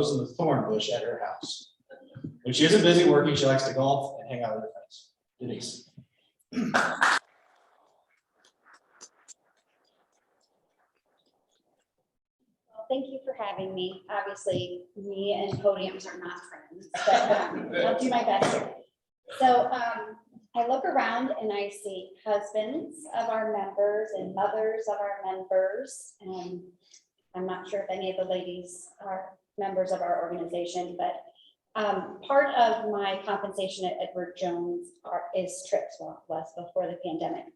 in the thorn bush at her house. When she isn't busy working, she likes to golf and hang out with her friends. Denise. Well, thank you for having me. Obviously, me and podiums are not friends, but I'll do my best here. So I look around and I see husbands of our members and mothers of our members. And I'm not sure if any of the ladies are members of our organization, but part of my compensation at Edward Jones is trips. Well, it was before the pandemic.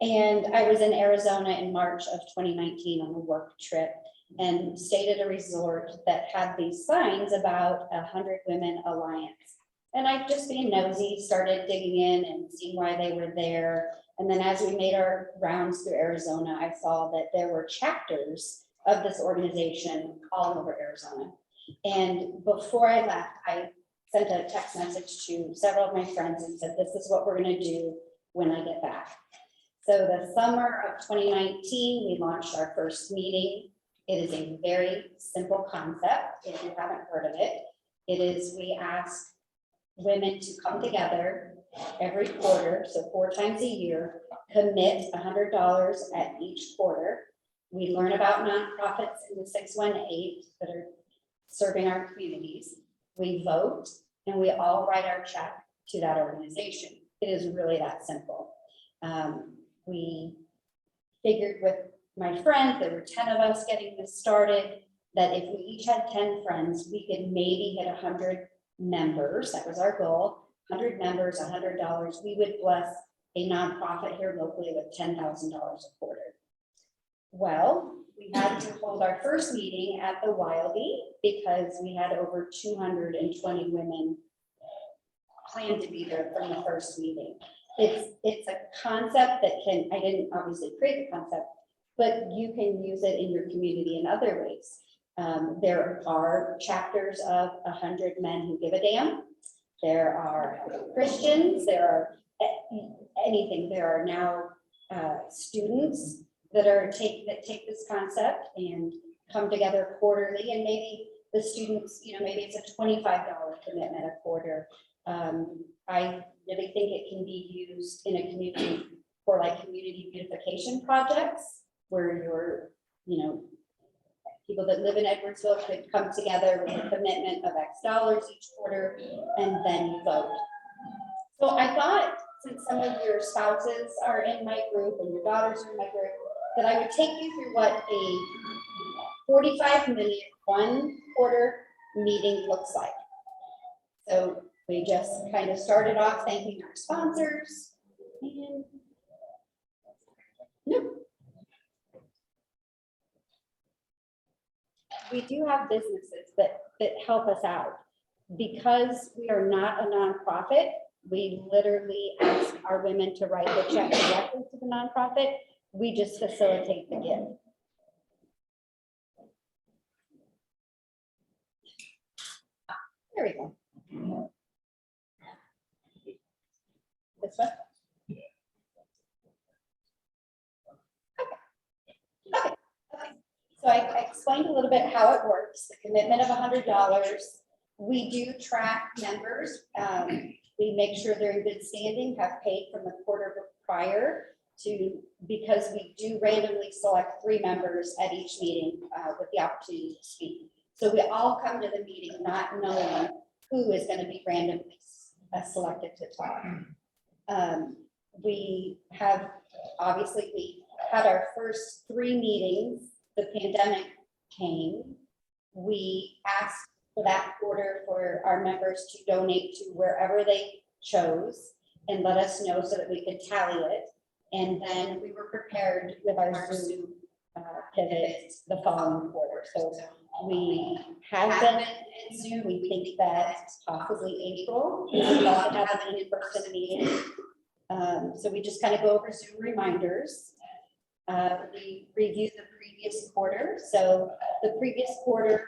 And I was in Arizona in March of 2019 on a work trip and stayed at a resort that had these signs about 100 Women Alliance. And I just being nosy, started digging in and seeing why they were there. And then as we made our rounds through Arizona, I saw that there were chapters of this organization all over Arizona. And before I left, I sent a text message to several of my friends and said, this is what we're going to do when I get back. So the summer of 2019, we launched our first meeting. It is a very simple concept. If you haven't heard of it, it is we ask women to come together every quarter, so 4 times a year, commit $100 at each quarter. We learn about nonprofits in the 618 that are serving our communities. We vote and we all write our check to that organization. It is really that simple. We figured with my friends, there were 10 of us getting this started, that if we each had 10 friends, we could maybe hit 100 members. That was our goal. 100 members, $100. We would bless a nonprofit here locally with $10,000 a quarter. Well, we had to hold our first meeting at the Wildey because we had over 220 women planned to be there from the first meeting. It's a concept that I didn't obviously create the concept, but you can use it in your community in other ways. There are chapters of 100 Men Who Give a Damn. There are Christians, there are anything. There are now students that take this concept and come together quarterly, and maybe the students, maybe it's a $25 commitment a quarter. I really think it can be used in a community for like community beautification projects where people that live in Edwardsville could come together with a commitment of X dollars each quarter, and then you vote. So I thought, since some of your spouses are in my group and your daughters are in my group, that I would take you through what a 45-minute, 1 quarter meeting looks like. So we just kind of started off thanking our sponsors. And no. We do have businesses that help us out. Because we are not a nonprofit, we literally ask our women to write the check directly to the nonprofit. We just facilitate the gift. There we go. This one? Okay. So I explained a little bit how it works, the commitment of $100. We do track members. We make sure they're in good standing, have paid from the quarter prior because we do randomly select 3 members at each meeting with the opportunity to speak. So we all come to the meeting not knowing who is going to be randomly selected to talk. We had our first 3 meetings. The pandemic came. We asked for that quarter for our members to donate to wherever they chose and let us know so that we could tally it. And then we were prepared with our Zoom pivot the following quarter. So we have been in Zoom. We think that possibly April, we would love to have an in-person meeting. So we just kind of go over Zoom reminders. We review the previous quarter. So the previous quarter,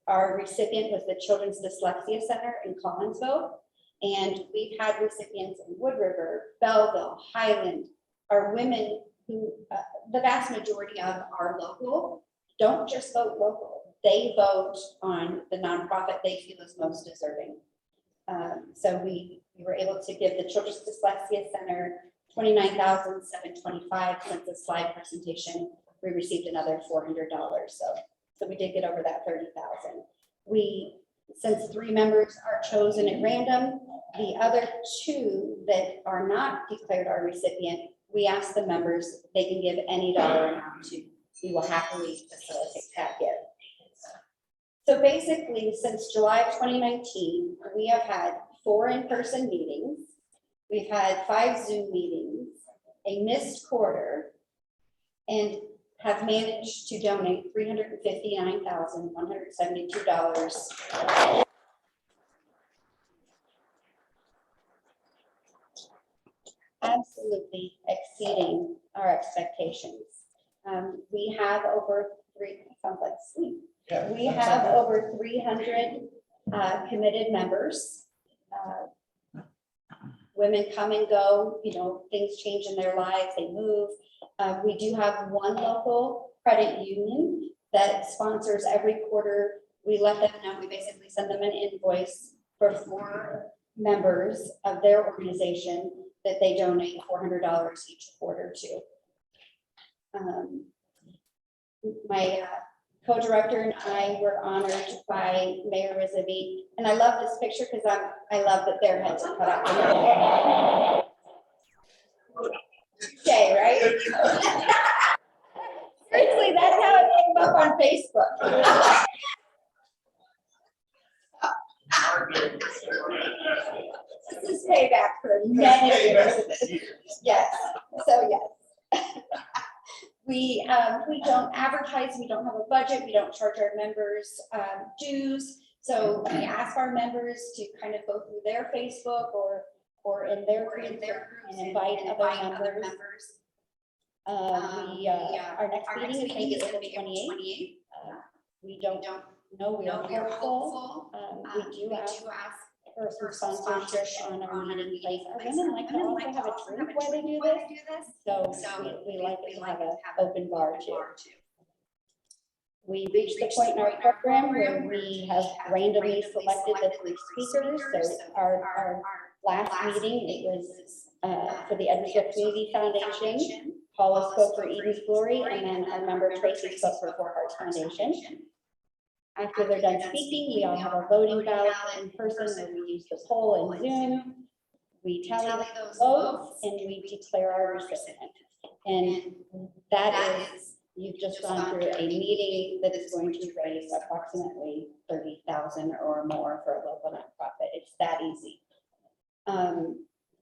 our recipient was the Children's Dyslexia Center in Collinsville. And we've had recipients in Wood River, Belleville, Highland, are women who, the vast majority of our local, don't just vote local. they vote on the nonprofit they feel is most deserving. So we were able to give the Children's Dyslexia Center $29,725 since the slide presentation. We received another $400. So we did get over that 30,000. Since 3 members are chosen at random, the other 2 that are not declared our recipient, we ask the members, they can give any dollar amount to. We will happily facilitate that gift. So basically, since July of 2019, we have had 4 in-person meetings. We've had 5 Zoom meetings, a missed quarter, and have managed to donate $359,172. Absolutely exceeding our expectations. We have over 300 committed members. Women come and go, things change in their lives, they move. We do have one local credit union that sponsors every quarter. We let them know, we basically send them an invoice for 4 members of their organization that they donate $400 each quarter to. My co-director and I were honored by Mayor Rizzavi, and I love this picture because I love that their heads are cut out. Okay, right? Seriously, that's how it came up on Facebook. This is payback for many years of this. Yes, so yes. We don't advertise, we don't have a budget, we don't charge our members dues. So we ask our members to kind of go through their Facebook or in their group and invite other members. Our next meeting is April 28th. We don't know, we are hopeful. We do ask for some sponsorship on our meeting place. Our women like to also have a drink while they do this. So we like to have an open bar too. We reached the point in our program where we have randomly selected the 3 speakers. So our last meeting, it was for the Edwardsville Community Foundation. Paula spoke for Eden's Glory, and then our member Tracy spoke for Four Hearts Foundation. After they're done speaking, we all have a voting ballot in person where we use the poll and Zoom. We tally those votes and we declare our recipient. And that is, you've just gone through a meeting that is going to raise approximately $30,000 or more for a local nonprofit. It's that easy.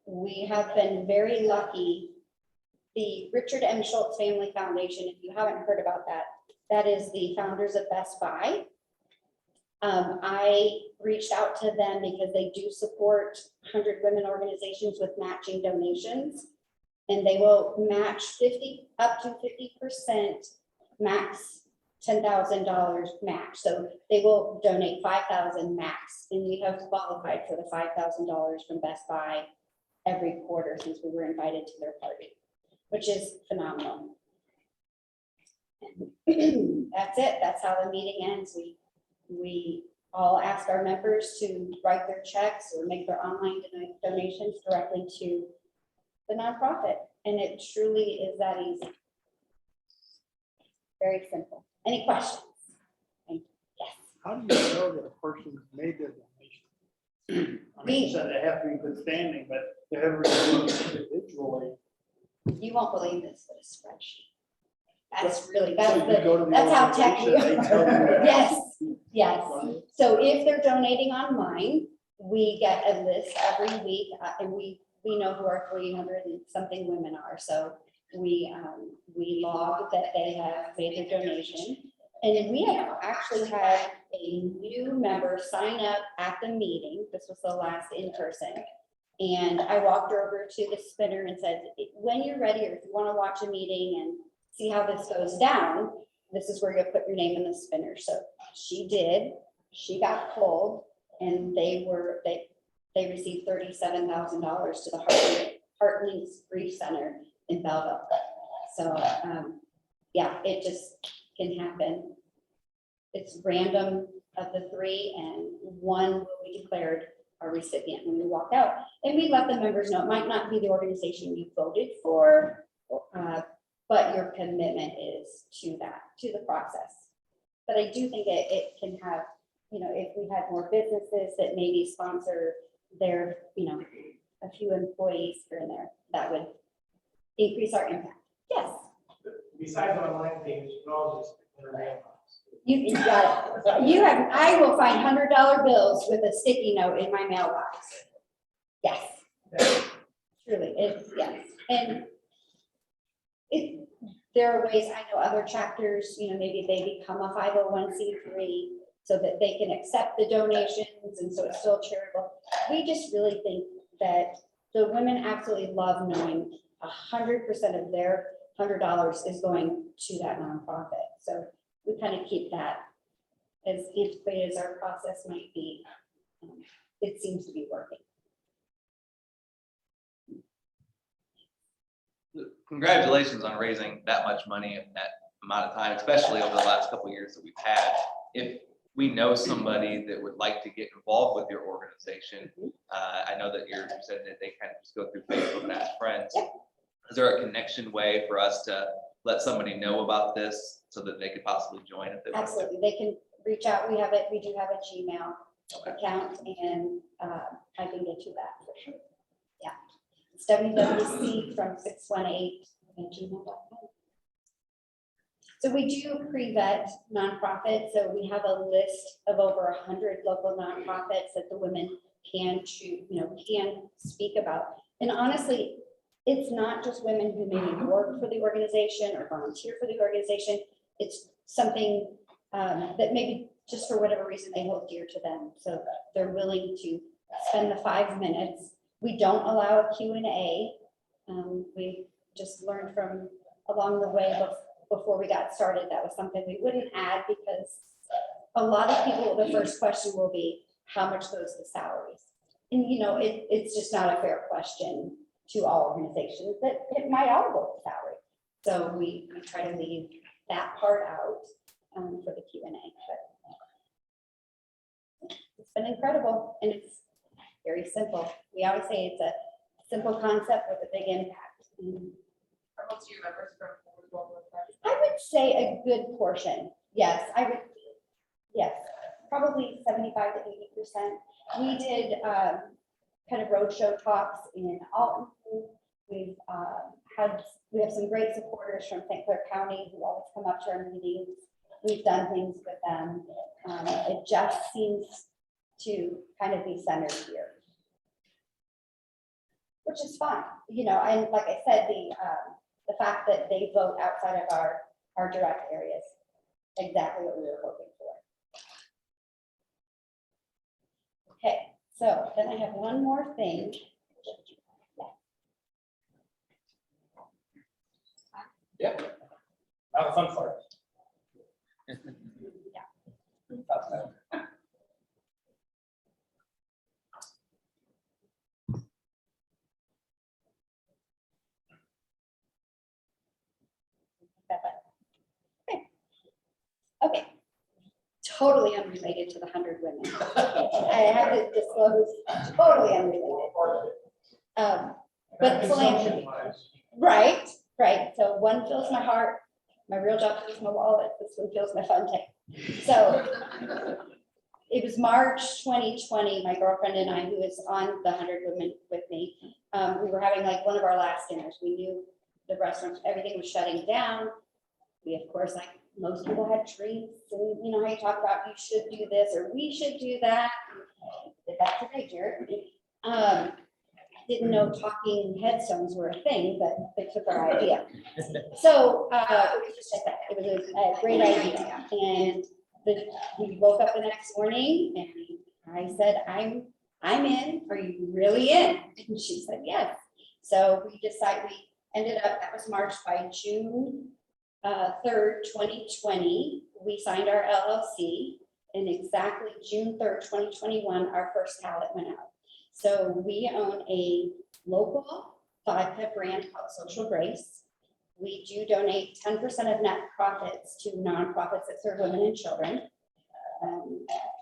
We have been very lucky. The Richard M. Schultz Family Foundation, if you haven't heard about that, that is the founders of Best Buy. I reached out to them because they do support 100 women organizations with matching donations, and they will match up to 50% max $10,000 max. So they will donate $5,000 max, and we have qualified for the $5,000 from Best Buy every quarter since we were invited to their party, which is phenomenal. That's it. That's how the meeting ends. We all ask our members to write their checks or make their online donations directly to the nonprofit. And it truly is that easy. Very simple. Any questions? Yes. How do you know that a person made their donation? I mean, you said they have to be in good standing, but they're ever individually. You won't believe this, but a spreadsheet. That's really, So you go to the that's how techy. organization, they tell you- Yes, yes. So if they're donating online, we get a list every week, and we know who our 300 and something women are. So we log that they have made their donation. And we have actually had a new member sign up at the meeting. This was the last in person. And I walked her over to the spinner and said, when you're ready, or if you want to watch a meeting and see how this goes down, this is where you'll put your name in the spinner. So she did. She got pulled, and they received $37,000 to the Heart Links Grief Center in Belleville. So yeah, it just can happen. it's random of the three, and one will be declared a recipient when we walk out. And we let the members know it might not be the organization you voted for, but your commitment is to that, to the process. But I do think it can have, if we had more businesses that maybe sponsor their, a few employees here and there, that would increase our impact. Yes. Besides online things, you can all just put in a mailbox. You got it. I will find $100 bills with a sticky note in my mailbox. Yes. Truly, yes. And there are ways, I know other chapters, maybe they become a 501c3 so that they can accept the donations, and so it's still charitable. We just really think that the women absolutely love knowing 100% of their $100 is going to that nonprofit. So we kind of keep that, as antiquated as our process might be, it seems to be working. Congratulations on raising that much money in that amount of time, especially over the last couple of years that we've had. If we know somebody that would like to get involved with your organization, I know that you said that they kind of just go through Facebook and ask friends. Yep. Is there a connection way for us to let somebody know about this so that they could possibly join if they want to? Absolutely, they can reach out. We do have a Gmail account, and I can get you that for sure. Yeah, it's WWC from 618@gmail.com. So we do pre-vet nonprofits. So we have a list of over 100 local nonprofits that the women can choose, can speak about. And honestly, it's not just women who maybe work for the organization or volunteer for the organization. It's something that maybe just for whatever reason they hold dear to them. So they're willing to spend the 5 minutes. We don't allow a Q&A. We just learned from along the way before we got started, that was something we wouldn't add, because a lot of people, the first question will be, how much goes to salaries? And it's just not a fair question to all organizations, that it might all go to salary. So we try to leave that part out for the Q&A. But it's been incredible, and it's very simple. We always say it's a simple concept with a big impact. Are most of your members from I would say a good portion. Yes, I would. Yes, probably 75 to 80%. We did kind of roadshow talks in Alton. We have some great supporters from St. Clair County who always come up to our meetings. We've done things with them. It just seems to kind of be centered here, which is fine. And like I said, the fact that they vote outside of our direct areas, exactly what we were hoping for. Okay, so then I have one more thing. Yeah. Now the fun part. Okay, totally unrelated to the 100 women. I have to disclose, totally unrelated. But philanthropy, right. So one fills my heart, my real job fills my wallet, this one fills my fun tank. So it was March 2020, my girlfriend and I, who was on the 100 Women with me, we were having like one of our last dinners. We knew the restaurants, everything was shutting down. We, of course, like most people, had treats, and how you talk about you should do this or we should do that. Did that today, Jared. Didn't know talking headstones were a thing, but they took our idea. So it was just like that. It was a great idea. And we woke up the next morning and I said, I'm in. Are you really in? And she said, yes. So we ended up, that was March. By June 3rd, 2020, we signed our LLC, and exactly June 3rd, 2021, our first ballot went out. So we own a local vodka brand called Social Grace. We do donate 10% of net profits to nonprofits that serve women and children.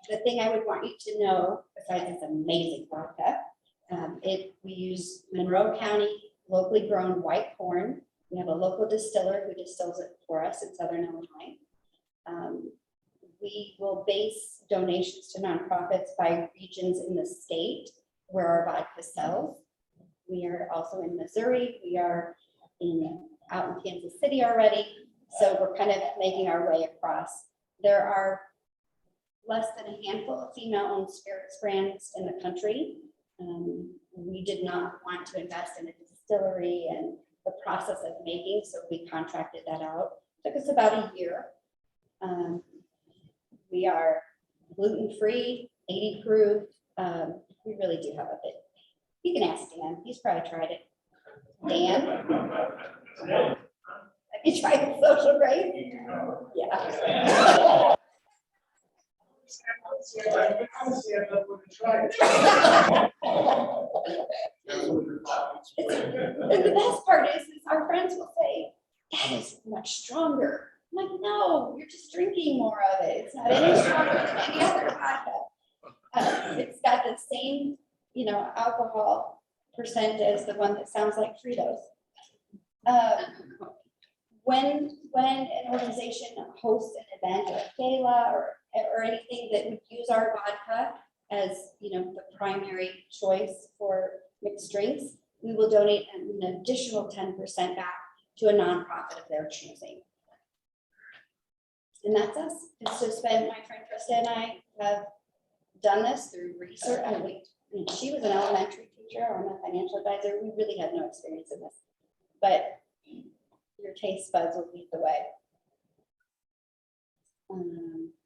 the thing I would want you to know, besides this amazing vodka, we use Monroe County locally grown white corn. We have a local distiller who distills it for us in Southern Illinois. We will base donations to nonprofits by regions in the state where our vodka sells. We are also in Missouri. We are out in Kansas City already. So we're kind of making our way across. There are less than a handful of female-owned spirits brands in the country. We did not want to invest in a distillery and the process of making, so we contracted that out. Took us about a year. We are gluten-free, 80 proof. We really do have a bit. You can ask Dan, he's probably tried it. Dan? Have you tried social grape? Yeah. Honestly, I'd love to try it. And the best part is our friends will say, that is much stronger. I'm like, no, you're just drinking more of it. It's not any stronger than any other vodka. It's got the same, alcohol percent as the one that sounds like Fritos. When an organization hosts an event or a gala or anything that would use our vodka as, the primary choice for mixed drinks, we will donate an additional 10% back to a nonprofit of their choosing. And that's us. It's just been, my friend Krista and I have done this through research. She was an elementary teacher. I'm a financial advisor. We really had no experience in this, but your taste buds will lead the way.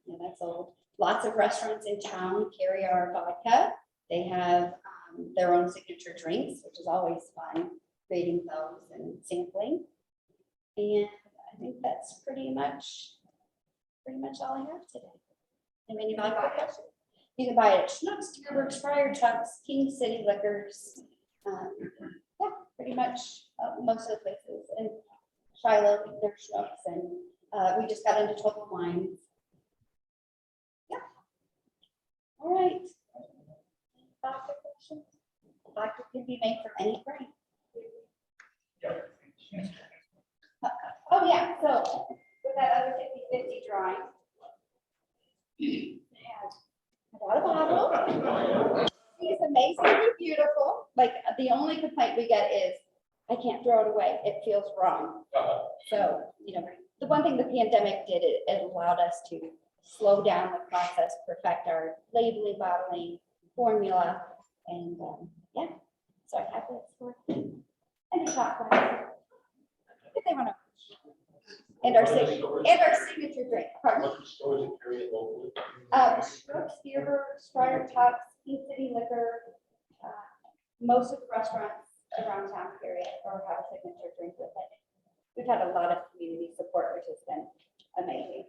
Yeah, that's old. Lots of restaurants in town carry our vodka. They have their own signature drinks, which is always fun, creating those and sampling. And I think that's pretty much all I have today. And any vodka questions? You can buy it at Schnucks, Tierberg's, Friar Tuck's, King City Liquors. Yeah, pretty much most of the places. And Shiloh, there's Schnucks, and we just got into Total Wines. Yeah. All right. Vodka questions? Vodka can be made from any grain. Oh yeah, so with that other 50-50 drawing, I got a bottle. It's amazingly beautiful. Like the only complaint we get is I can't throw it away. It feels wrong. So, the one thing the pandemic did, it allowed us to slow down the process, perfect our labeling, bottling, formula, and yeah. So I have this for and a shot glass if they want to. And our signature drink. Pardon? Schnucks, Tierberg's, Friar Tuck's, King City Liquor. Most of the restaurants around town carry it or have a signature drink with it. We've had a lot of community support, which has been amazing.